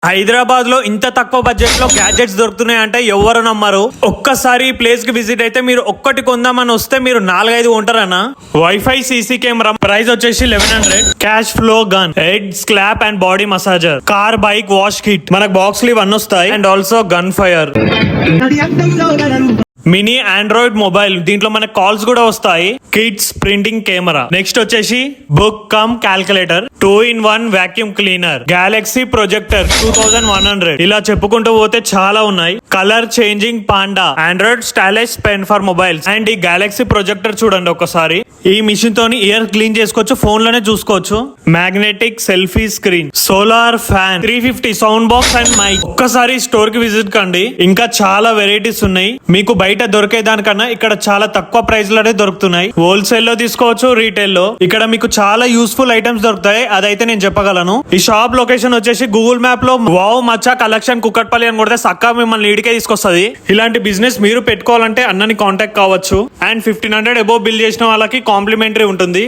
హైదరాబాద్ లో ఇంత తక్కువ బడ్జెట్ లో గ్యాడ్జెట్స్ దొరుకుతున్నాయి అంటే ఎవరు నమ్మరు. ఒక్కసారి ఈ ప్లేస్ కి విజిట్ అయితే మీరు ఒక్కటి కొందామని వస్తే మీరు 4-5 కొంటారన్నా. వైఫై సీసీ కెమెరా ప్రైస్ వచ్చేసి 1100. Cash flow gun, head scalp and body massager, car bike wash kit, మనకు బాక్స్ లు ఇవన్నీ వస్తాయి. And also gun fire, mini Android mobile, దీంట్లో మనకు కాల్స్ కూడా వస్తాయి. Kids printing camera. నెక్స్ట్ వచ్చేసి book cum calculator, 2-in-1 vacuum cleaner, galaxy projector 2100. ఇలా చెప్పుకుంటూ పోతే చాలా ఉన్నాయి. Colour changing panda, Android stylish pen for mobiles. And ఈ గెలాక్సీ ప్రొజెక్టర్ చూడండి ఒకసారి. ఈ మిషన్ తోని ఇయర్ క్లీన్ చేసుకోవచ్చు, ఫోన్ లోనే చూసుకోవచ్చు. Magnetic selfie screen, solar fan, 350 sound box and mic. ఒక్కసారి స్టోర్ కి విజిట్ కండి, ఇంకా చాలా వెరైటీస్ ఉన్నాయి. మీకు బయట దొరికే దానికన్నా ఇక్కడ చాలా తక్కువ ప్రైస్ లోనే దొరుకుతున్నాయి. హోల్సేల్ లో తీసుకోవచ్చు, రీటైల్ లో. ఇక్కడ మీకు చాలా యూస్ఫుల్ ఐటమ్స్ దొరుకుతాయి, అదైతే నేను చెప్పగలను. ఈ షాప్ లొకేషన్ వచ్చేసి గూగుల్ మ్యాప్ లో వావ్ మచ్చా కలెక్షన్ కుక్కట్పల్లి అని కొడితే సక్కా మిమ్మల్ని ఈడికే తీసుకొస్తుంది. ఇలాంటి బిజినెస్ మీరు పెట్టుకోవాలంటే అన్నని కాంటాక్ట్ కావచ్చు. అండ్ 1500 అబోవ్ బిల్ చేసిన వాళ్ళకి కాంప్లిమెంటరీ ఉంటుంది.